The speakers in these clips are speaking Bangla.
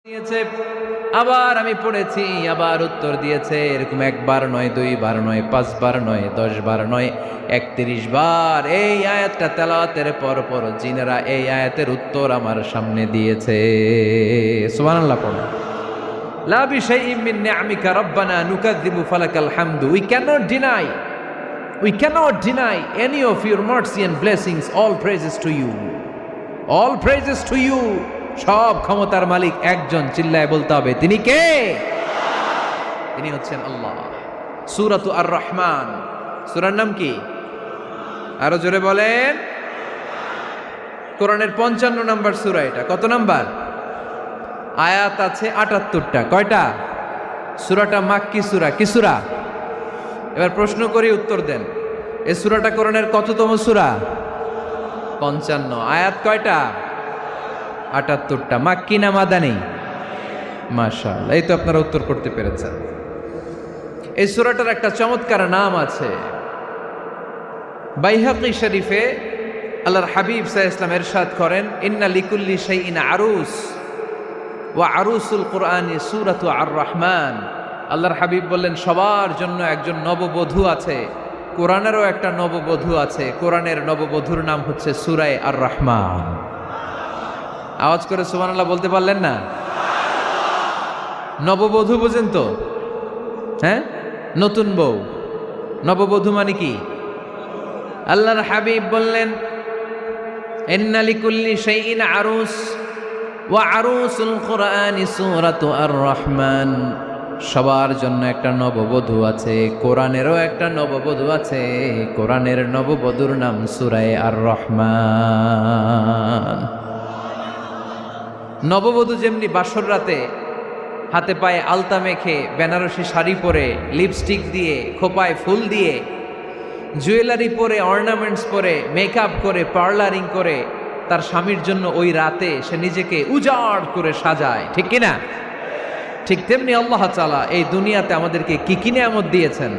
দিয়েছে, আবার আমি পড়েছি, আবার উত্তর দিয়েছে। এরকম একবার নয়, দুইবার নয়, পাঁচবার নয়, 10 বার নয়, 31 বার এই আয়াতটা তেলাওয়াতের পর পর জিনেরা এই আয়াতের উত্তর আমার সামনে দিয়েছে। সুবহানাল্লাহ পড়ো। লা বিশাইইন মিন নিআমিকা রাব্বানা নুকাযযিবু ফালাকাল হামদু। We cannot deny any of your mercy and blessings. All praises to you. All praises to you. সব ক্ষমতার মালিক একজন, চিল্লায় বলতে হবে তিনি কে? তিনি হচ্ছেন আল্লাহ। সূরাতু আর রহমান, সূরার নাম কি? আরো জোরে বলেন। কোরআনের 55 নম্বর সূরা এটা। কত নাম্বার? আয়াত আছে 78টা। কয়টা? সূরাটা মাক্কি সূরা। কি সূরা? এবার প্রশ্ন করি, উত্তর দেন। এই সূরাটা কোরআনের কততম সূরা? 55। আয়াত কয়টা? 78টা। মাক্কি না মাদানী? মাশাআল্লাহ, এই তো আপনারা উত্তর করতে পেরেছেন। এই সূরাটার একটা চমৎকার নাম আছে। বাইহাকী শরীফে আল্লাহর হাবিব সাল্লাল্লাহু আলাইহি ওয়াসাল্লাম ইরশাদ করেন, ইন্না লিকুল্লি শাইইন আরুস ওয়া আরুসুল কুরআনি সূরাতু আর রহমান। আল্লাহর হাবিব বললেন, সবার জন্য একজন নববধূ আছে, কোরআনেরও একটা নববধূ আছে। কোরআনের নববধূর নাম হচ্ছে সূরা আর রহমান। আওয়াজ করে সুবহানাল্লাহ বলতে পারলেন না? নববধূ বুঝেন তো? হ্যাঁ, নতুন বউ। নববধূ মানে কি? আল্লাহর হাবিব বললেন, ইন্না লিকুল্লি শাইইন আরুস ওয়া আরুসুল কুরআনি সূরাতু আর রহমান। সবার জন্য একটা নববধূ আছে, কোরআনেরও একটা নববধূ আছে। কোরআনের নববধূর নাম সূরা আর রহমান। নববধূ যেমনি বাসর রাতে হাতে পায়ে আলতা মেখে, বেনারসি শাড়ি পরে, লিপস্টিক দিয়ে, খোপায় ফুল দিয়ে, জুয়েলারি পরে, অর্নামেন্টস পরে, মেকআপ করে, পার্লারিং করে তার স্বামীর জন্য ওই রাতে সে নিজেকে উজাড় করে সাজায়, ঠিক কিনা? ঠিক তেমনি আল্লাহ তাআলা এই দুনিয়াতে আমাদেরকে কি কি নেয়ামত দিয়েছেন,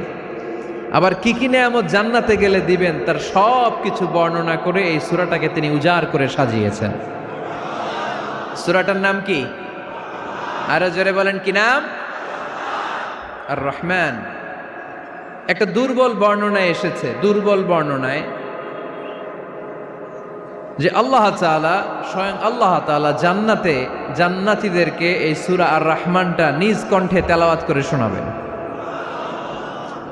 আবার কি কি নেয়ামত জান্নাতে গেলে দিবেন, তার সব কিছু বর্ণনা করে এই সূরাটাকে তিনি উজাড় করে সাজিয়েছেন। সূরাটার নাম কি? আরো জোরে বলেন, কি নাম? আর রহমান। একটা দুর্বল বর্ণনায় এসেছে, দুর্বল বর্ণনায়, যে আল্লাহ তাআলা, স্বয়ং আল্লাহ তাআলা জান্নাতে জান্নাতীদেরকে এই সূরা আর রহমানটা নিজ কণ্ঠে তেলাওয়াত করে শোনাবেন।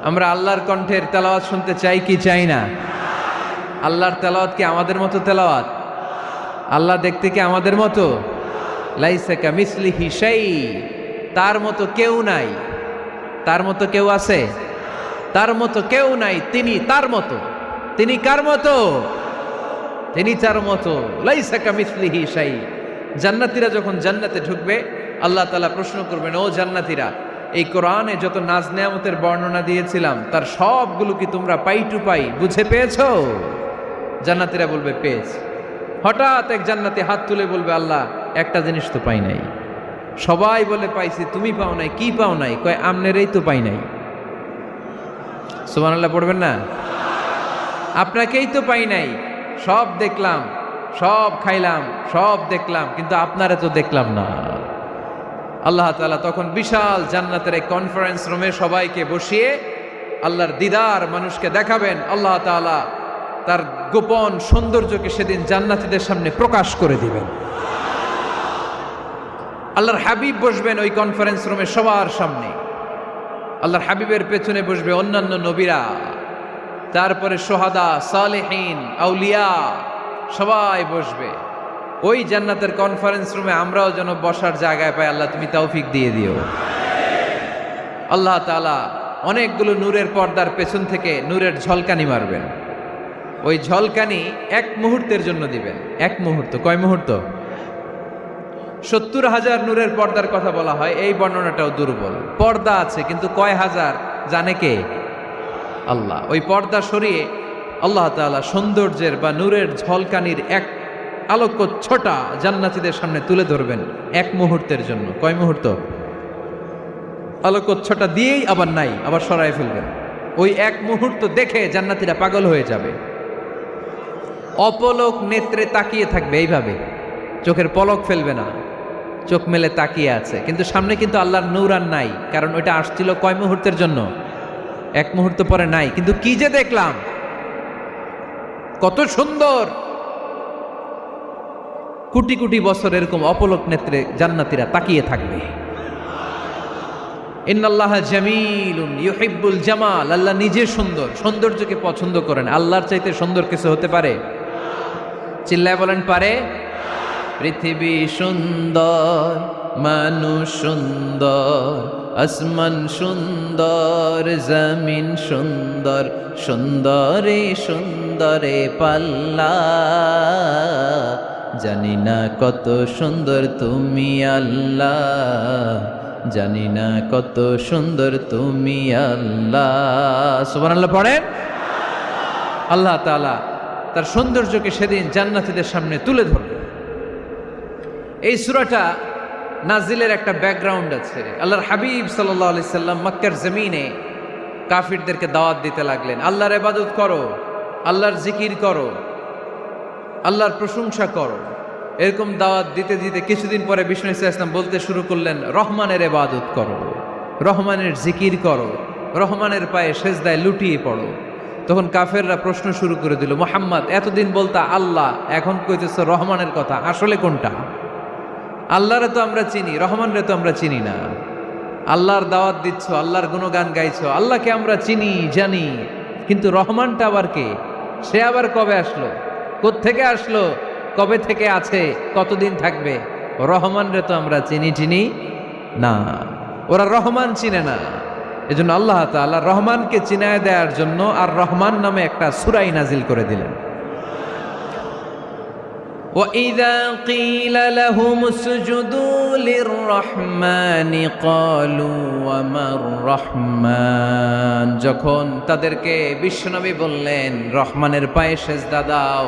আমরা আল্লাহর কণ্ঠের তেলাওয়াত শুনতে চাই কি চাই না? আল্লাহর তেলাওয়াত কি আমাদের মতো তেলাওয়াত? আল্লাহ দেখতে কি আমাদের মতো? লাইসা কামিসলিহি শাই, তার মতো কেউ নাই। তার মতো কেউ আছে? তার মতো কেউ নাই। তিনি তার মতো। তিনি কার মতো? তিনি তার মতো। লাইসা কামিসলিহি শাই। জান্নাতীরা যখন জান্নাতে ঢুকবে, আল্লাহ তাআলা প্রশ্ন করবেন, ও জান্নাতীরা, এই কোরআনে যত নাজ নেয়ামতের বর্ণনা দিয়েছিলাম তার সবগুলো কি তোমরা পাই টু পাই বুঝে পেয়েছো? জান্নাতীরা বলবে পেয়েছি। হঠাৎ এক জান্নাতি হাত তুলে বলবে, আল্লাহ একটা জিনিস তো পাই নাই। সবাই বলে পাইছি, তুমি পাও নাই। কি পাও নাই? কয় আমনেরই তো পাই নাই। সুবহানাল্লাহ পড়বেন না? আপনাকেই তো পাই নাই। সব দেখলাম, সব খাইলাম, সব দেখলাম, কিন্তু আপনারে তো দেখলাম না। আল্লাহ তাআলা তখন বিশাল জান্নাতের এক কনফারেন্স রুমে সবাইকে বসিয়ে আল্লাহর দিদার মানুষকে দেখাবেন। আল্লাহ তাআলা তার গোপন সৌন্দর্যকে সেদিন জান্নাতীদের সামনে প্রকাশ করে দিবেন। আল্লাহর হাবিব বসবেন ওই কনফারেন্স রুমে সবার সামনে। আল্লাহর হাবিবের পেছনে বসবে অন্যান্য নবীরা, তারপরে সোহাদা, সালেহীন, আউলিয়া সবাই বসবে ওই জান্নাতের কনফারেন্স রুমে। আমরাও যেন বসার জায়গায় পাই, আল্লাহ তুমি তৌফিক দিয়ে দিও। আল্লাহ তাআলা অনেকগুলো নূরের পর্দার পেছন থেকে নূরের ঝলকানি মারবেন। ওই ঝলকানি এক মুহূর্তের জন্য দিবেন। এক মুহূর্ত। কয় মুহূর্ত? 70,000 নূরের পর্দার কথা বলা হয়। এই বর্ণনাটাও দুর্বল। পর্দা আছে, কিন্তু কয় হাজার জানে কে? আল্লাহ। ওই পর্দা সরিয়ে আল্লাহ তাআলা সৌন্দর্যের বা নূরের ঝলকানির এক আলোকচ্ছটা জান্নাতীদের সামনে তুলে ধরবেন এক মুহূর্তের জন্য। কয় মুহূর্ত? আলোকচ্ছটা দিয়েই আবার নাই, আবার সরায় ফেলবেন। ওই এক মুহূর্ত দেখে জান্নাতীরা পাগল হয়ে যাবে, অপলক নেত্রে তাকিয়ে থাকবে, এইভাবে চোখের পলক ফেলবে না। চোখ মেলে তাকিয়ে আছে, কিন্তু সামনে কিন্তু আল্লাহর নূর আর নাই, কারণ ওইটা আসছিল কয় মুহূর্তের জন্য? এক মুহূর্ত পরে নাই। কিন্তু কি যে দেখলাম, কত সুন্দর! কোটি কোটি বছর এরকম অপলক নেত্রে জান্নাতীরা তাকিয়ে থাকবে। ইন্নাল্লাহা জামিলুন ইউহিব্বুল জামাল, আল্লাহ নিজে সুন্দর, সৌন্দর্যকে পছন্দ করেন। আল্লাহর চাইতে সুন্দর কিছু হতে পারে? চিল্লায় বলেন পারে? পৃথিবী সুন্দর, মানুষ সুন্দর, আসমান সুন্দর, জমিন সুন্দর, সুন্দরে সুন্দরে পাল্লা, জানি না কত সুন্দর তুমি আল্লাহ, জানি না কত সুন্দর তুমি আল্লাহ। সুবহানাল্লাহ পড়েন। আল্লাহ তাআলা তার সৌন্দর্যকে সেদিন জান্নাতীদের সামনে তুলে ধরবে। এই সূরাটা নাজিলের একটা ব্যাকগ্রাউন্ড আছে। আল্লাহর হাবিব সাল্লাল্লাহু আলাইহি সাল্লাম মক্কার জমিনে কাফিরদেরকে দাওয়াত দিতে লাগলেন, আল্লাহর ইবাদত করো, আল্লাহর জিকির করো, আল্লাহর প্রশংসা করো। এরকম দাওয়াত দিতে দিতে কিছুদিন পরে বিষ্ণু ইসলাম বলতে শুরু করলেন, রহমানের ইবাদত করো, রহমানের জিকির করো, রহমানের পায়ে সেজদায় লুটিয়ে পড়ো। তখন কাফেররা প্রশ্ন শুরু করে দিল, মুহাম্মদ এতদিন বলতা আল্লাহ, এখন কইতেছ রহমানের কথা, আসলে কোনটা? আল্লাহরে তো আমরা চিনি, রহমানরে তো আমরা চিনি না। আল্লাহর দাওয়াত দিচ্ছ, আল্লাহর গুণগান গাইছো, আল্লাহকে আমরা চিনি জানি, কিন্তু রহমানটা আবার কে? সে আবার কবে আসলো, কোত্থেকে আসলো, কবে থেকে আছে, কতদিন থাকবে? রহমানরে তো আমরা চিনি না। ওরা রহমান চিনে না। এজন্য আল্লাহ তাআলা রহমানকে চিনায় দেওয়ার জন্য আর রহমান নামে একটা সূরা নাজিল করে দিলেন। وَإِذَا قِيلَ لَهُمُ اسْجُدُوا لِلرَّحْمَنِ قَالُوا وَمَا الرَّحْمَنُ, যখন তাদেরকে বিশ্বনবী বললেন রহমানের পায়ে সেজদা দাও,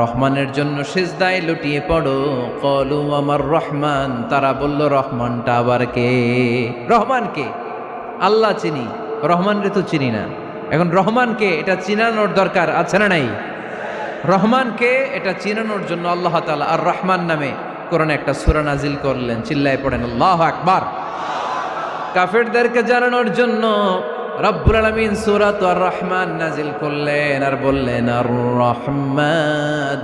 রহমানের জন্য সেজদায় লুটিয়ে পড়ো, ক্বালু ওয়ামার রহমান, তারা বলল রহমানটা আবার কে? রহমান কে? আল্লাহ চিনি, রহমানরে তো চিনি না। এখন রহমানকে এটা চিনানোর দরকার আছে না নাই? রহমানকে এটা চিনানোর জন্য আল্লাহ তাআলা আর রহমান নামে কোরআনে একটা সূরা নাজিল করলেন। চিল্লায় পড়েন আল্লাহু আকবার। কাফেরদেরকে জানানোর জন্য রব্বুল আলামিন সূরা আর রহমান নাজিল করলেন আর বললেন, আর রহমান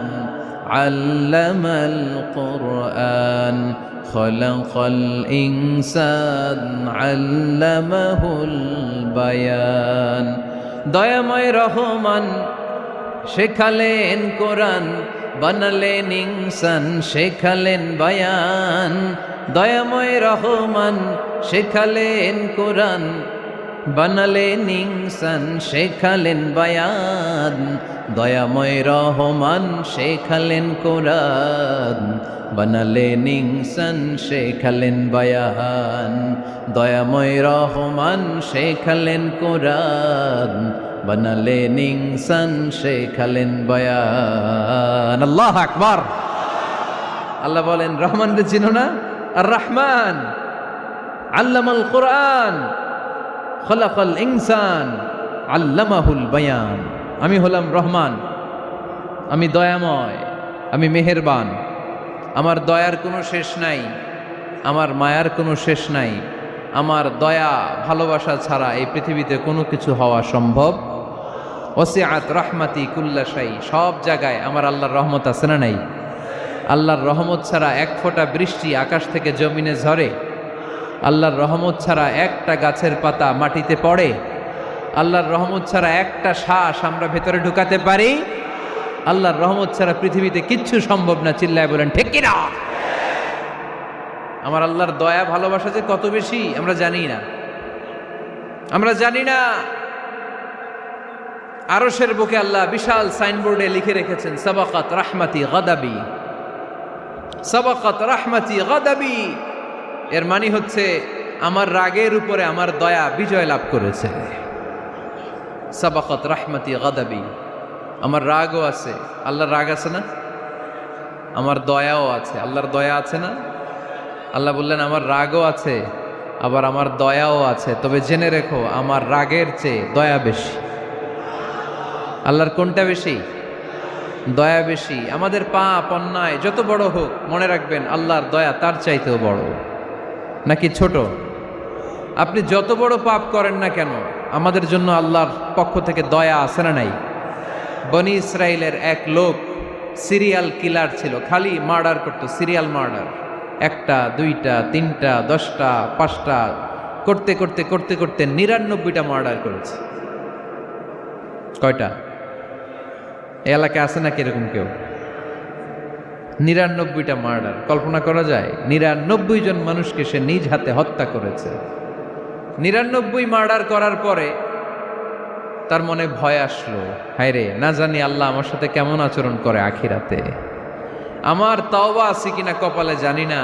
আল্লামাল কুরআন খলাকাল ইনসান আল্লামাহুল বায়ান। দয়াময় রহমান শেখালেন কোরআন, বানালেন ইনসান, শেখালেন বায়ান। দয়াময় রহমান শেখালেন কোরআন, বানালেন ইনসান, শেখালেন বায়ান। দয়াময় রহমান শেখালেন কোরআন, বানালেন ইনসান, শেখালেন বায়ান। দয়াময় রহমান শেখালেন কোরআন, বানালেন ইনসান, শেখালেন বায়ান। আল্লাহু আকবার। আল্লাহ বলেন রহমানকে চিনো না? আর রহমান আল্লামাল কোরআন খলাকাল ইনসান আল্লামাহুল বায়ান। আমি হলাম রহমান, আমি দয়াময়, আমি মেহেরবান। আমার দয়ার কোনো শেষ নাই, আমার মায়ার কোনো শেষ নাই। আমার দয়া ভালোবাসা ছাড়া এই পৃথিবীতে কোনো কিছু হওয়া সম্ভব। ওয়াসিআত রাহমাতি কুল্লা শাই, সব জায়গায় আমার আল্লাহর রহমত আছে না নাই? আল্লাহর রহমত ছাড়া এক ফোঁটা বৃষ্টি আকাশ থেকে জমিনে ঝরে? আল্লাহর রহমত ছাড়া একটা গাছের পাতা মাটিতে পড়ে? আল্লাহর রহমত ছাড়া একটা শ্বাস আমরা ভেতরে ঢুকাতে পারি? আল্লাহর রহমত ছাড়া পৃথিবীতে কিচ্ছু সম্ভব না। চিল্লায় বলেন ঠিক কিনা? আমার আল্লাহর দয়া ভালোবাসা যে কত বেশি আমরা জানি না, আমরা জানি না। আরশের বুকে আল্লাহ বিশাল সাইনবোর্ডে লিখে রেখেছেন, সাবাকাত রাহমাতি গাদাবি, সাবাকাত রাহমাতি গাদাবি। এর মানে হচ্ছে আমার রাগের উপরে আমার দয়া বিজয় লাভ করেছে। সাবাকাত রাহমাতি গাদাবি, আমার রাগও আছে, আল্লাহর রাগ আছে না? আমার দয়াও আছে, আল্লাহর দয়া আছে না? আল্লাহ বললেন আমার রাগও আছে, আবার আমার দয়াও আছে, তবে জেনে রেখো আমার রাগের চেয়ে দয়া বেশি। আল্লাহর কোনটা বেশি? দয়া বেশি। আমাদের পাপ অন্যায় যত বড় হোক, মনে রাখবেন আল্লাহর দয়া তার চাইতেও বড়। নাকি ছোট? আপনি যত বড় পাপ করেন না কেন, আমাদের জন্য আল্লাহর পক্ষ থেকে দয়া আছে না নাই? বনি ইসরায়েলের এক লোক সিরিয়াল কিলার ছিল, খালি মার্ডার করত, সিরিয়াল মার্ডার। একটা, দুইটা, তিনটা, 10টা, 5টা করতে করতে করতে করতে 99টা মার্ডার করেছে। কয়টা? এই এলাকায় আছে নাকি এরকম কেউ? 99টা মার্ডার। কল্পনা করা যায়? 99 জন মানুষকে সে নিজ হাতে হত্যা করেছে। 99 মার্ডার করার পরে তার মনে ভয় আসলো, হায় রে, না জানি আল্লাহ আমার সাথে কেমন আচরণ করে আখিরাতে। আমার তওবা আছে কিনা কপালে জানি না,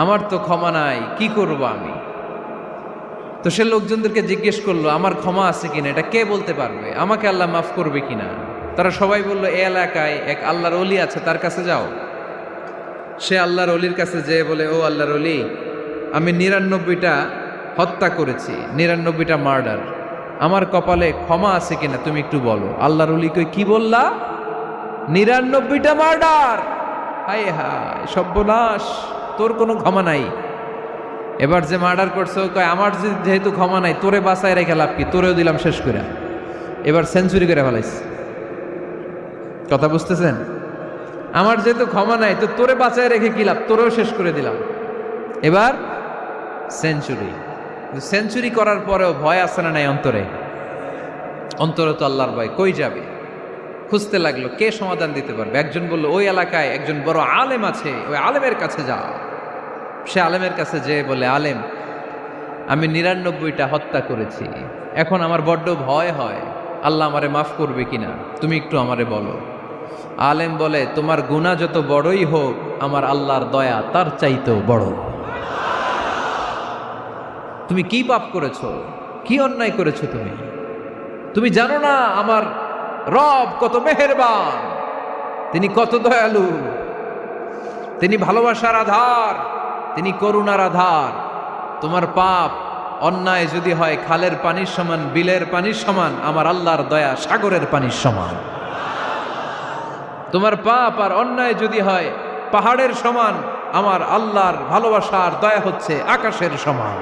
আমার তো ক্ষমা নাই, কি করব আমি? তো সে লোকজনদেরকে জিজ্ঞেস করলো, আমার ক্ষমা আছে কিনা, এটা কে বলতে পারবে? আমাকে আল্লাহ মাফ করবে কিনা? তারা সবাই বলল, এই এলাকায় এক আল্লাহর ওলি আছে, তার কাছে যাও। সে আল্লাহর ওলির কাছে যেয়ে বলে, ও আল্লাহর ওলি, আমি 99টা হত্যা করেছি, 99টা মার্ডার, আমার কপালে ক্ষমা আছে কিনা তুমি একটু বলো। আল্লাহর ওলি কই, কি বললা? 99টা মার্ডার? হায় হায় সর্বনাশ, তোর কোনো ক্ষমা নাই। এবার যে মার্ডার করছে ও কয়, আমার যেহেতু ক্ষমা নাই, তোরে বাঁচায় রেখে লাভ কি, তোরেও দিলাম শেষ করে। এবার সেঞ্চুরি করে ফেলাইছে। কথা বুঝতেছেন? আমার যেহেতু ক্ষমা নাই, তো তোরে বাঁচায় রেখে কি লাভ, তোরেও শেষ করে দিলাম। এবার সেঞ্চুরি। সেঞ্চুরি করার পরেও ভয় আসে না নাই অন্তরে? অন্তরে তো আল্লাহর ভয়, কই যাবে? খুঁজতে লাগলো কে সমাধান দিতে পারবে। একজন বলল, ওই এলাকায় একজন বড় আলেম আছে, ওই আলেমের কাছে যা। সে আলেমের কাছে যেয়ে বলে, আলেম, আমি 99টা হত্যা করেছি, এখন আমার বড্ড ভয় হয়, আল্লাহ আমারে মাফ করবে কিনা, তুমি একটু আমারে বলো। আলেম বলে, তোমার গুনাহ যত বড়ই হোক, আমার আল্লাহর দয়া তার চাইতেও বড়। তুমি কি পাপ করেছো, কি অন্যায় করেছো? তুমি জানো না আমার রব কত মেহেরবান, তিনি কত দয়ালু, তিনি ভালোবাসার আধার, তিনি করুণার আধার। তোমার পাপ অন্যায় যদি হয় খালের পানির সমান, বিলের পানির সমান, আমার আল্লাহর দয়া সাগরের পানির সমান। তোমার পাপ আর অন্যায় যদি হয় পাহাড়ের সমান, আমার আল্লাহর ভালোবাসার দয়া হচ্ছে আকাশের সমান।